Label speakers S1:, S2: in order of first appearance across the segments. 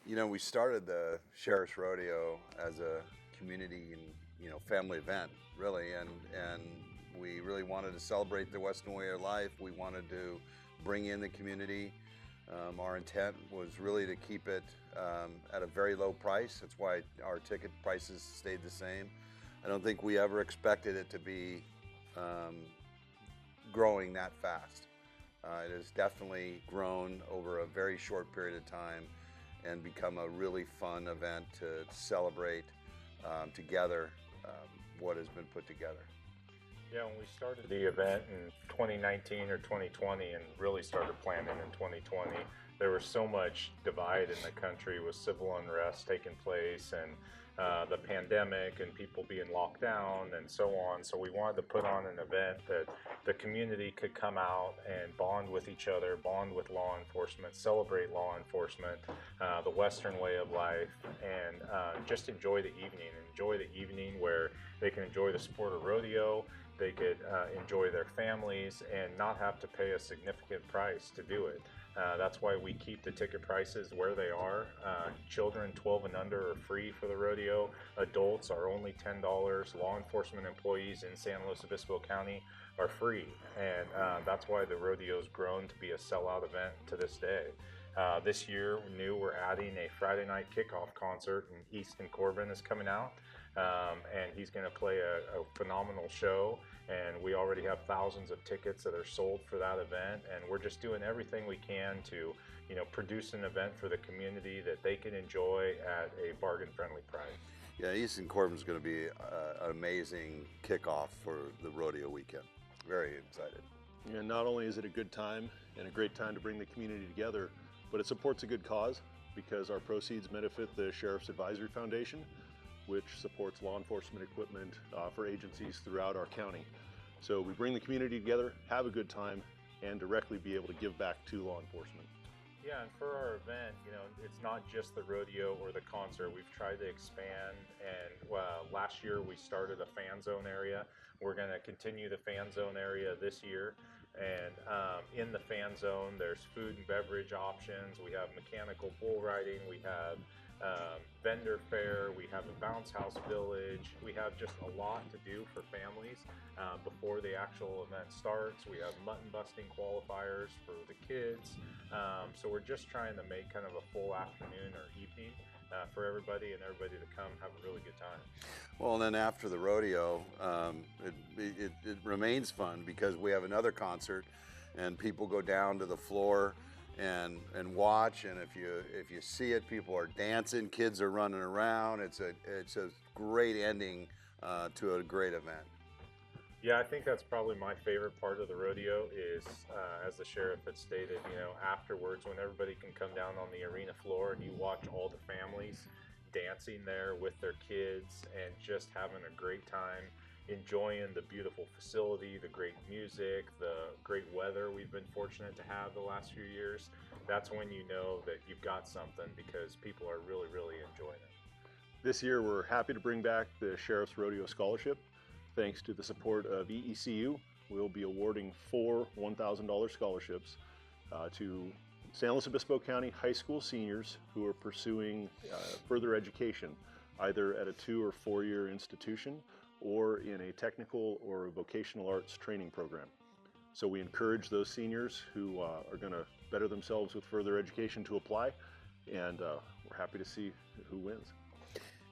S1: You know, we started the Sheriff's Rodeo as a community and family event, really, and we really wanted to celebrate the Western way of life. We wanted to bring in the community. Our intent was really to keep it at a very low price. That's why our ticket prices stayed the same. I don't think we ever expected it to be growing that fast. It has definitely grown over a very short period of time and become a really fun event to celebrate together what has been put together.
S2: Yeah, when we started the event in 2019 or 2020 and really started planning in 2020, there was so much divide in the country with civil unrest taking place and the pandemic and people being locked down and so on. So we wanted to put on an event that the community could come out and bond with each other, bond with law enforcement, celebrate law enforcement, the Western way of life, and just enjoy the evening. Enjoy the evening where they can enjoy the sport of rodeo, they could enjoy their families and not have to pay a significant price to do it. That's why we keep the ticket prices where they are. Children 12 and under are free for the rodeo. Adults are only $10. Law enforcement employees in San Luis Obispo County are free. And that's why the rodeo's grown to be a sellout event to this day. This year, we're adding a Friday night kickoff concert, and Easton Corbin is coming out, and he's going to play a phenomenal show. And we already have thousands of tickets that are sold for that event, and we're just doing everything we can to, produce an event for the community that they can enjoy at a bargain-friendly price.
S1: Yeah, Easton Corbin's going to be an amazing kickoff for the rodeo weekend. Very excited.
S3: And not only is it a good time and a great time to bring the community together, but it supports a good cause because our proceeds benefit the Sheriff's Advisory Foundation, which supports law enforcement equipment for agencies throughout our county. So we bring the community together, have a good time, and directly be able to give back to law enforcement.
S2: Yeah, and for our event, it's not just the rodeo or the concert. We've tried to expand, and last year we started a fan zone area. We're going to continue the fan zone area this year, and in the fan zone, there's food and beverage options. We have mechanical bull riding. We have vendor fair, we have a bounce house village, we have just a lot to do for families before the actual event starts. We have mutton busting qualifiers for the kids, so we're just trying to make kind of a full afternoon or evening for everybody and everybody to come have a really good time.
S1: Well, and then after the rodeo, it remains fun because we have another concert and people go down to the floor and watch, and if you see it, people are dancing, kids are running around. It's a great ending to a great event.
S2: Yeah, I think that's probably my favorite part of the rodeo is, as the sheriff had stated, afterwards when everybody can come down on the arena floor and you watch all the families dancing there with their kids and just having a great time, enjoying the beautiful facility, the great music, the great weather we've been fortunate to have the last few years. That's when you know that you've got something because people are really, really enjoying it.
S3: This year we're happy to bring back the Sheriff's Rodeo Scholarship. Thanks to the support of EECU, we'll be awarding 4 $1,000 scholarships to San Luis Obispo County high school seniors who are pursuing further education, either at a 2 or 4 year institution or in a technical or vocational arts training program. So we encourage those seniors who are going to better themselves with further education to apply, and we're happy to see who wins.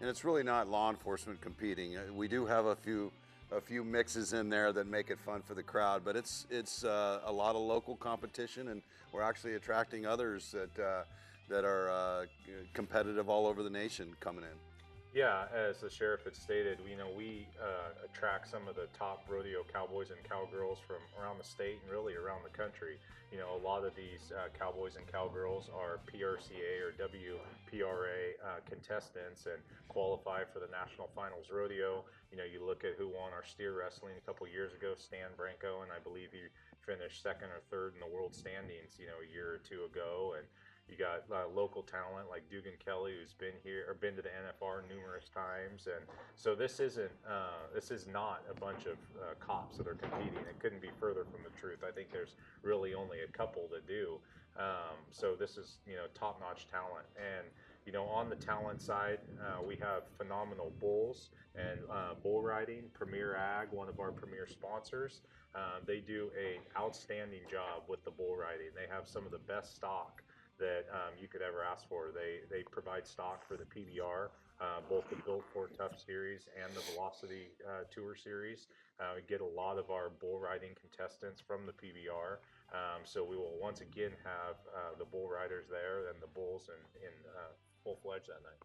S1: And it's really not law enforcement competing. We do have a few mixes in there that make it fun for the crowd, but it's a lot of local competition, and we're actually attracting others that are competitive all over the nation coming in.
S2: Yeah, as the sheriff had stated, we attract some of the top rodeo cowboys and cowgirls from around the state and really around the country. A lot of these cowboys and cowgirls are PRCA or WPRA contestants and qualify for the National Finals Rodeo. You look at who won our steer wrestling a couple years ago, Stan Branco, and I believe he finished second or third in the world standings, a year or two ago. And you got local talent like Dugan Kelly, who's been here or been to the NFR numerous times, and so this is not a bunch of cops that are competing. It couldn't be further from the truth. I think there's really only a couple that do. So this is top-notch talent, and On the talent side, we have phenomenal bulls and bull riding. Premier Ag, one of our premier sponsors, they do an outstanding job with the bull riding. They have some of the best stock that you could ever ask for. They provide stock for the PBR, both the Built for Tough series and the Velocity Tour series. We get a lot of our bull riding contestants from the PBR. So we will once again have the bull riders there and the bulls in full-fledged that night.